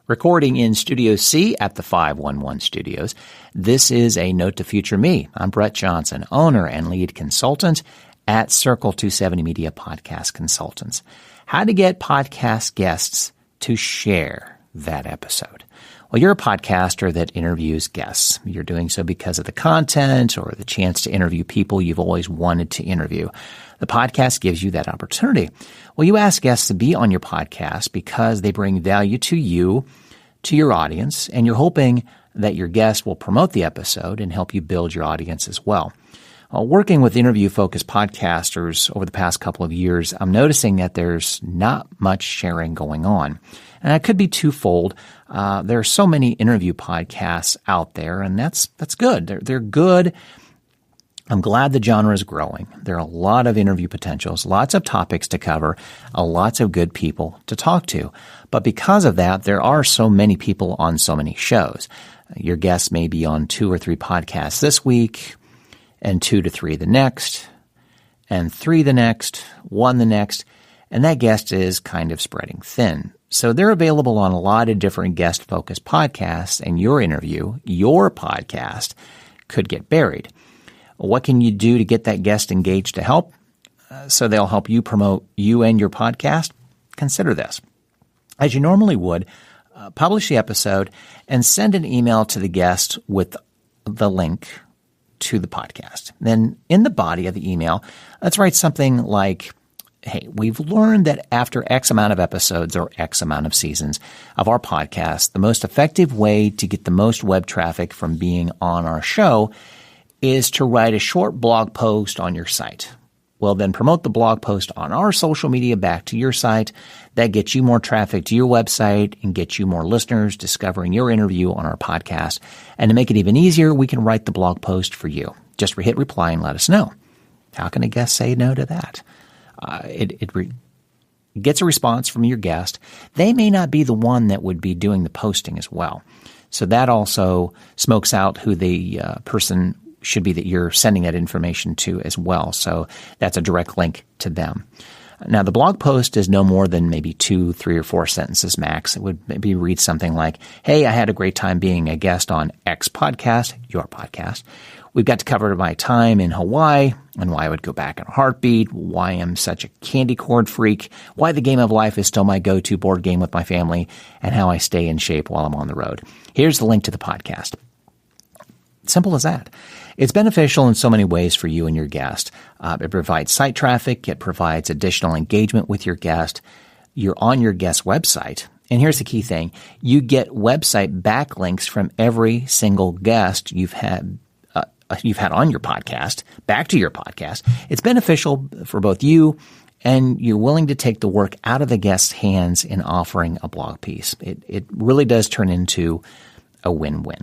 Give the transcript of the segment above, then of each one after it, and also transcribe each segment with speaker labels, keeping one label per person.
Speaker 1: Recording in Studio C at the 511 Studios, this is a Note to Future Me. I'm Brett Johnson, owner and lead consultant at Circle270Media Podcast Consultants. How to get podcast guests to share that episode. Well, you're a podcaster that interviews guests. You're doing so because of the content or the chance to interview people you've always wanted to interview. The podcast gives you that opportunity. Well, you ask guests to be on your podcast because they bring value to you, to your audience, and you're hoping that your guest will promote the episode and help you build your audience as well. Working with interview-focused podcasters over the past couple of years, I'm noticing that there's not much sharing going on. And that could be twofold. There are so many interview podcasts out there, and that's good. They're good. I'm glad the genre is growing. There are a lot of interview potentials, lots of topics to cover, lots of good people to talk to. But because of that, there are so many people on so many shows. Your guests may be on 2 or 3 podcasts this week, and 2 to 3 the next, and 3 the next, 1 the next, and that guest is kind of spreading thin. So they're available on a lot of different guest-focused podcasts, and your interview, your podcast, could get buried. What can you do to get that guest engaged to help? So they'll help you promote you and your podcast? Consider this. As you normally would, publish the episode and send an email to the guest with the link to the podcast. Then in the body of the email, let's write something like, hey, we've learned that after X amount of episodes or X amount of seasons of our podcast, the most effective way to get the most web traffic from being on our show is to write a short blog post on your site. We'll then promote the blog post on our social media back to your site. That gets you more traffic to your website and gets you more listeners discovering your interview on our podcast. And to make it even easier, we can write the blog post for you. Just hit reply and let us know. How can a guest say no to that? It gets a response from your guest. They may not be the one that would be doing the posting as well. So that also smokes out who the person should be that you're sending that information to as well. So that's a direct link to them. Now, the blog post is no more than maybe 2, 3, or 4 sentences max. It would maybe read something like, hey, I had a great time being a guest on X podcast, your podcast. We've got to cover my time in Hawaii and why I would go back in a heartbeat, why I'm such a candy corn freak, why the game of life is still my go-to board game with my family, and how I stay in shape while I'm on the road. Here's the link to the podcast. Simple as that. It's beneficial in so many ways for you and your guest. It provides site traffic. It provides additional engagement with your guest. You're on your guest's website. And here's the key thing. You get website backlinks from every single guest you've had on your podcast, back to your podcast. It's beneficial for both you and you're willing to take the work out of the guest's hands in offering a blog piece. It really does turn into a win-win.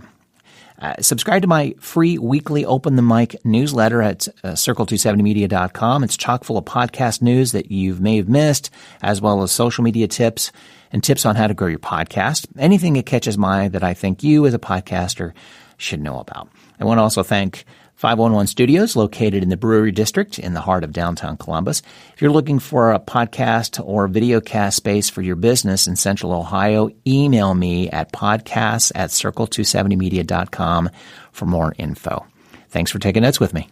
Speaker 1: Subscribe to my free weekly Open the Mic newsletter at Circle270Media.com. It's chock full of podcast news that you may have missed, as well as social media tips and tips on how to grow your podcast. Anything that catches my eye that I think you as a podcaster should know about. I want to also thank 511 Studios, located in the Brewery District in the heart of downtown Columbus. If you're looking for a podcast or videocast space for your business in Central Ohio, email me at podcasts@circle270media.com for more info. Thanks for taking notes with me.